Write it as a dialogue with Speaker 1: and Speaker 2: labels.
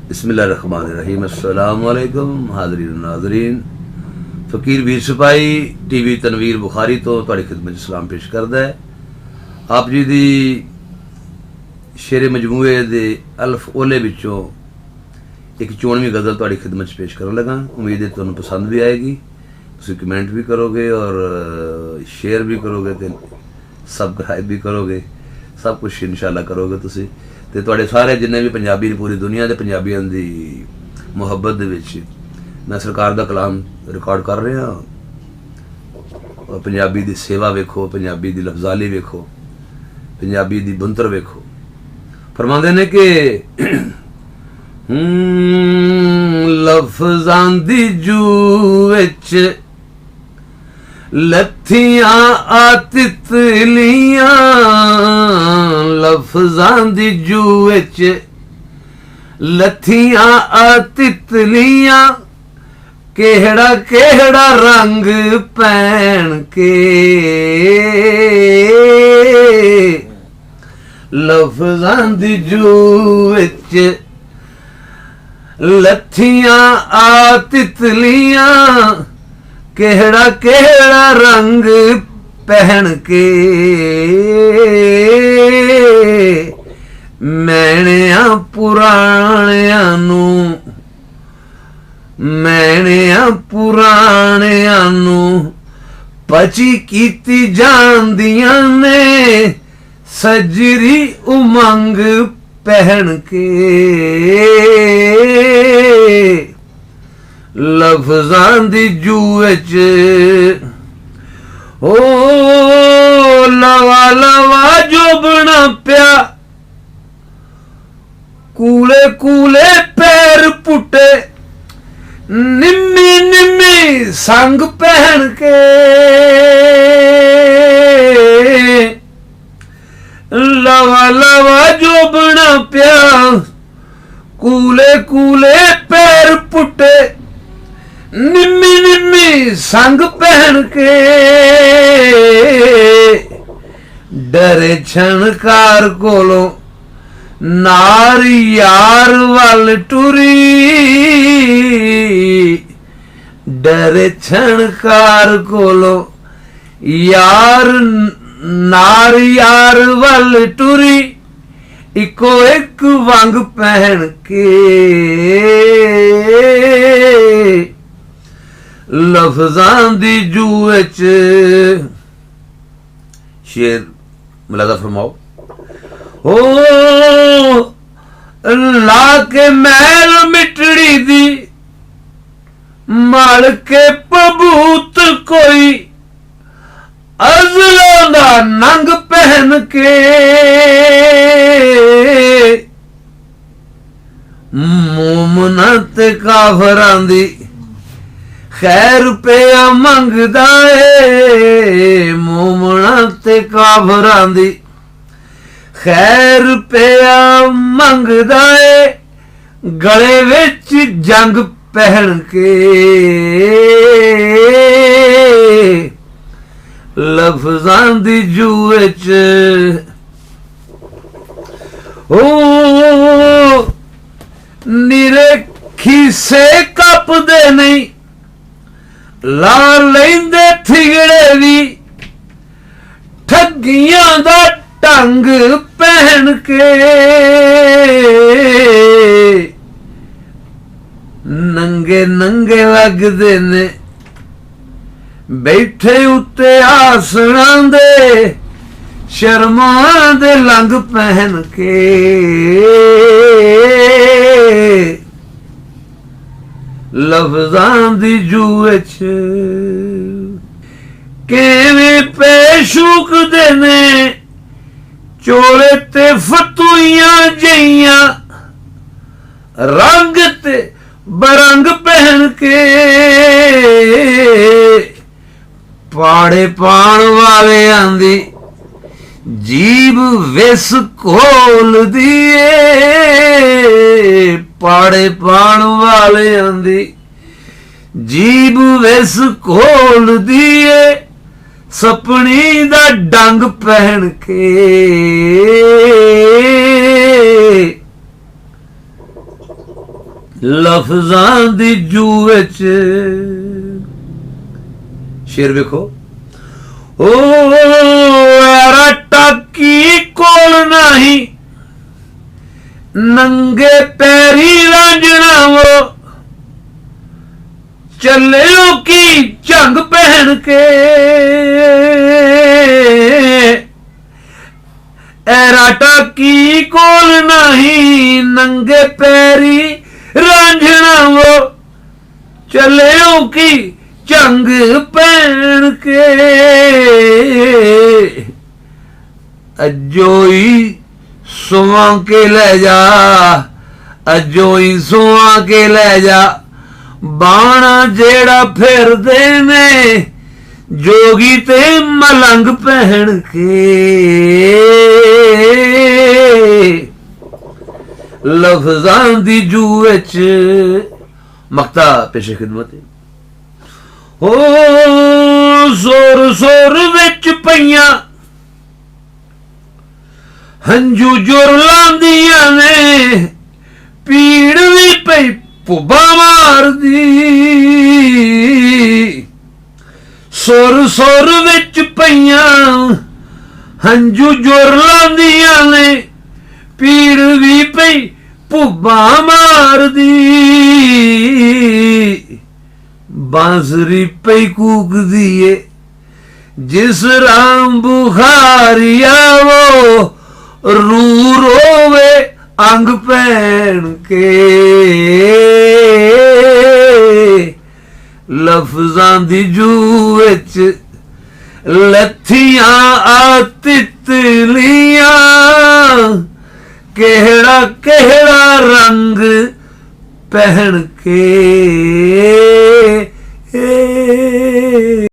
Speaker 1: बिस्मिल्लाहिर्रहमानिर्रहीम। अस्सलाम वालेकुम हाज़रीन नाज़रीन। फ़कीर वीर सिपाही टीवी तनवीर बुखारी तो तुहाडी खिदमत च सलाम पेश करदा है। आप जी दी शेरे मजमूए दे अल्फ ओले विचों एक 94वीं गज़ल तुहाडी खिदमत च पेश करन लगा। उम्मीद है तुहानूं पसंद भी आएगी, तुसीं कमेंट भी करोगे और शेयर भी करोगे ते सबसक्राइब भी करोगे, सब कुछ इंशाअल्लाह करोगे तुसीं। ते तुहाडे सारे जिन्ने भी पंजाबी पूरी दुनिया के पंजाबियों की मुहब्बत दे विच मैं सरकार दा कलाम रिकॉर्ड कर रहा और पंजाबी दी सेवा वेखो, पंजाबी दी लफ्जाली वेखो, पंजाबी दी बुंतर वेखो। फरमांदे ने कि लफ्जां दी जू विच लत्थियां आ तितलियां, लफ्जां दी जू विच लत्थियां आ तितलियां, केहड़ा केहड़ा रंग पैण के, लफ्जां दी जू विच लत्थियां आ तितलियां, केहड़ा केहड़ा रंग पहन के, मैणिया पुराणिया नू, मैणिया पुराणिया नू पची कीती जांदियां ने, सजरी उमंग पहन के, लफ्जां दी जू विच ओ लवा लवा जोबना पिया, कूले कूले पैर पुटे, निम्मी निम्मी संग पहन के, लवा लवा जोबना पिया, कूले कूले पैर पुटे, निम्मी निम्मी संग पहन के, डरे छणकार कोलों नार यार वल टुरी, डरे छणकार कोलों यार नार यार वल टुरी, इको एक वंग पहन के, लफ्जां दी जू विच। शेर मुलादा फरमाओ। ओ ला के मैल मिटड़ी दी मल के पबूत कोई, अज़लों दा नंग पहन के, मोमना ते काफरां दी खैर रुपया मंगदा ए, मोमना ते काफरां दी खैर रुपया मंगदा ए, गले विच जंग पहन के, लफ्जां दी जू विच ओ निरे खीसे कपदे नहीं, ला लैंदे थिगड़े भी ठगियां दा ढंग पहन के, नंगे नंगे लगदे ने बैठे उत्ते आसणां दे, शर्मां दे लंग पहन के, लफ्जां दी जू विच किवें पेशूक दे ने, चोले ते फतुइयां जइयां, रंग ते बरंग पहन के, पाड़े पाण वाले आंदी जीब विस खोल दिए, पाड़े पाण वाले आंदी जीब विस खोल दिए, सपनी दा डंग पहन के, लफ्जां दी जू विच शेर वेखो ओ टाकी कोल नहीं नंगे पैरी रांझना वो चले की झंग पहन के एरा टाकी कोल नहीं नंगे पैरी रांझना वो चले की झंग पहन के अजोई सुआ के ले जा अजोई सुआ के ले जा बाणा जेड़ा फिर देने जोगी ते मलंग पहन के लफ्जां दी जू विच मक्ता पेशे खिदमत हो जोर जोर विच पईयां हंजू जोर लांदियां ने पीड़ भी पई पुबा मार दी सुर सुर विच पईयां हंजू जोर लांदियां ने पीड़ भी पई पुबा मार दी बांसुरी पई कूक दिए जिस राम बुखारिया वो रू रोवे अंग पहन के लफ्जां दी जू विच लथियां आ तितलियां केहड़ा केहड़ा रंग पहन के